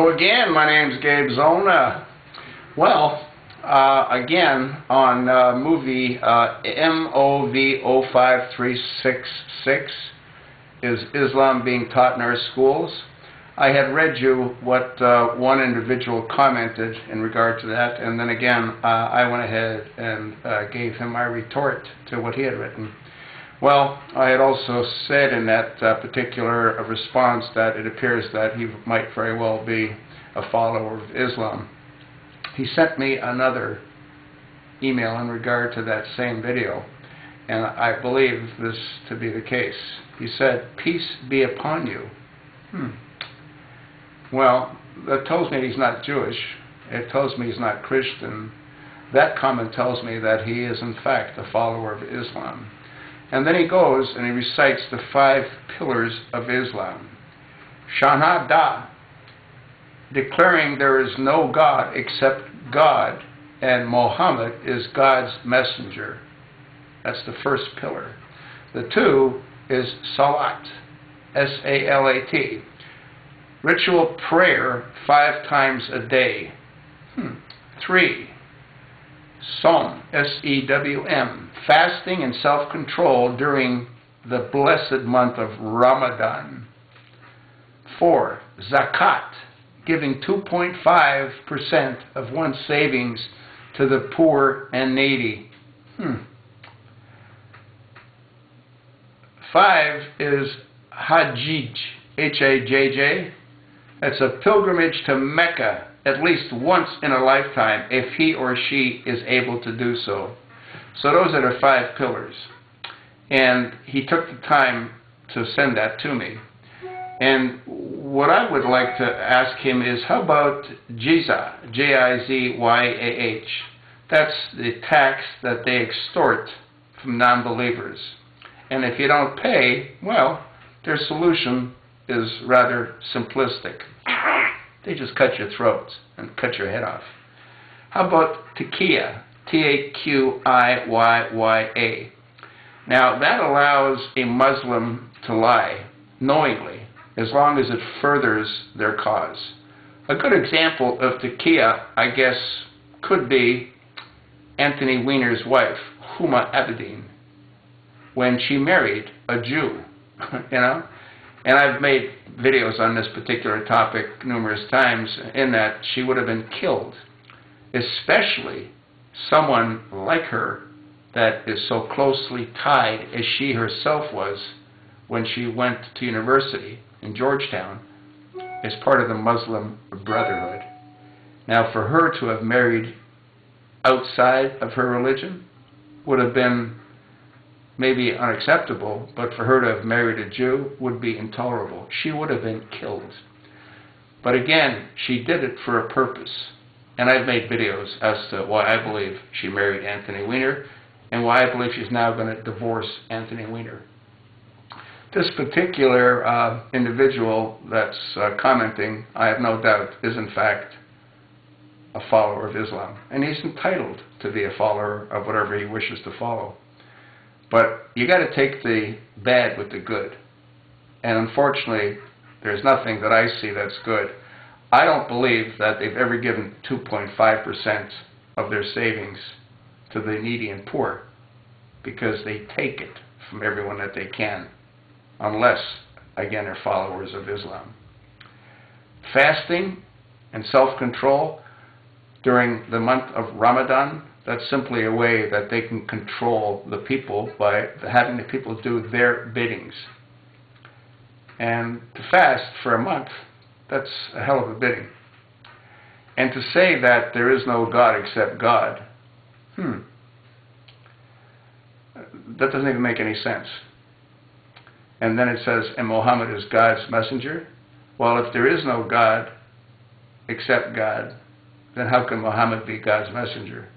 Again, my name's Gabe Zona. Well, again, on movie MOV05376, is Islam being taught in our schools? I had read you what one individual commented in regard to that, and then again, I went ahead and gave him my retort to what he had written. Well, I had also said in that particular response that it appears that he might very well be a follower of Islam. He sent me another email in regard to that same video, and I believe this to be the case. He said, "Peace be upon you." Well, that tells me he's not Jewish. It tells me he's not Christian. That comment tells me that he is in fact a follower of Islam. And then he goes and he recites the 5 pillars of Islam. Shahada, declaring there is no God except God, and Muhammad is God's messenger. That's the first pillar. The 2 is Salat, S-A-L-A-T, ritual prayer 5 times a day. 3, Som, S-E-W-M, fasting and self-control during the blessed month of Ramadan. 4, Zakat, giving 2.5% of one's savings to the poor and needy. 5 is Hajj, H-A-J-J. That's a pilgrimage to Mecca at least once in a lifetime, if he or she is able to do so. So those are the 5 pillars. And he took the time to send that to me. And what I would like to ask him is, how about Jizyah, J-I-Z-Y-A-H? That's the tax that they extort from non-believers. And if you don't pay, well, their solution is rather simplistic. They just cut your throats and cut your head off. How about TAQIYYA, T-A-Q-I-Y-Y-A? Now, that allows a Muslim to lie knowingly, as long as it furthers their cause. A good example of TAQIYYA, I guess, could be Anthony Weiner's wife, Huma Abedin, when she married a Jew, you know? And I've made videos on this particular topic numerous times, in that she would have been killed, especially someone like her that is so closely tied as she herself was when she went to university in Georgetown as part of the Muslim Brotherhood. Now, for her to have married outside of her religion would have been maybe unacceptable, but for her to have married a Jew would be intolerable. She would have been killed. But again, she did it for a purpose. And I've made videos as to why I believe she married Anthony Weiner and why I believe she's now going to divorce Anthony Weiner. This particular individual that's commenting, I have no doubt, is in fact a follower of Islam. And he's entitled to be a follower of whatever he wishes to follow. But you got to take the bad with the good. And unfortunately, there's nothing that I see that's good. I don't believe that they've ever given 2.5% of their savings to the needy and poor, because they take it from everyone that they can, unless, again, they're followers of Islam. Fasting and self-control during the month of Ramadan, that's simply a way that they can control the people by having the people do their biddings. And to fast for a month, that's a hell of a bidding. And to say that there is no God except God, that doesn't even make any sense. And then it says, and Muhammad is God's messenger. Well, if there is no God except God, then how can Muhammad be God's messenger?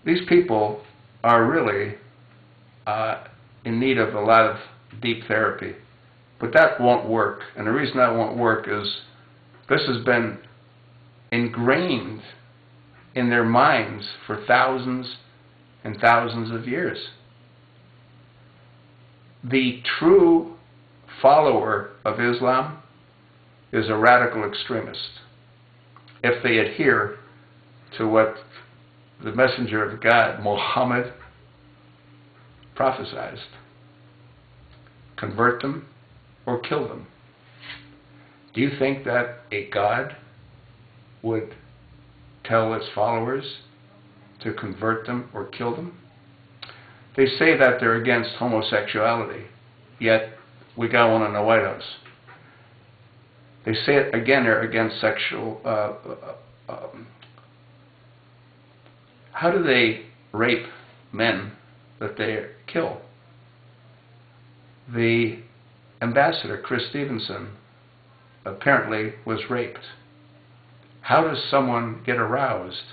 These people are really in need of a lot of deep therapy. But that won't work. And the reason that won't work is this has been ingrained in their minds for thousands and thousands of years. The true follower of Islam is a radical extremist if they adhere to what the messenger of God, Muhammad, prophesied. Convert them or kill them. Do you think that a God would tell its followers to convert them or kill them? They say that they're against homosexuality, yet we got one in the White House. They say it again, they're against sexual. How do they rape men that they kill? The ambassador, Chris Stevenson, apparently was raped. How does someone get aroused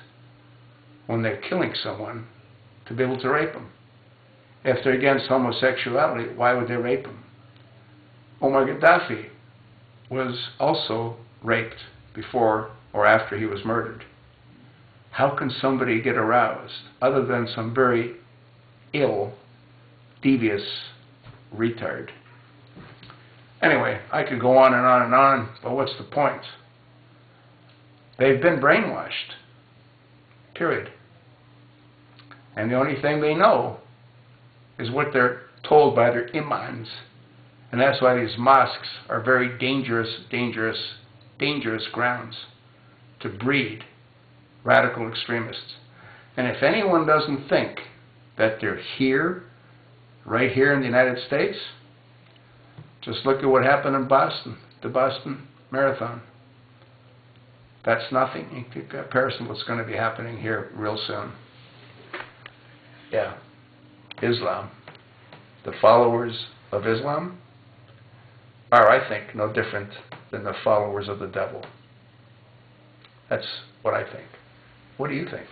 when they're killing someone to be able to rape them? If they're against homosexuality, why would they rape them? Omar Gaddafi was also raped before or after he was murdered. How can somebody get aroused other than some very ill, devious retard? Anyway, I could go on and on and on, but what's the point? They've been brainwashed, period. And the only thing they know is what they're told by their imams. And that's why these mosques are very dangerous, dangerous, dangerous grounds to breed radical extremists. And if anyone doesn't think that they're here, right here in the United States, just look at what happened in Boston, the Boston Marathon. That's nothing in comparison to what's going to be happening here real soon. Yeah, Islam. The followers of Islam are, I think, no different than the followers of the devil. That's what I think. What do you think?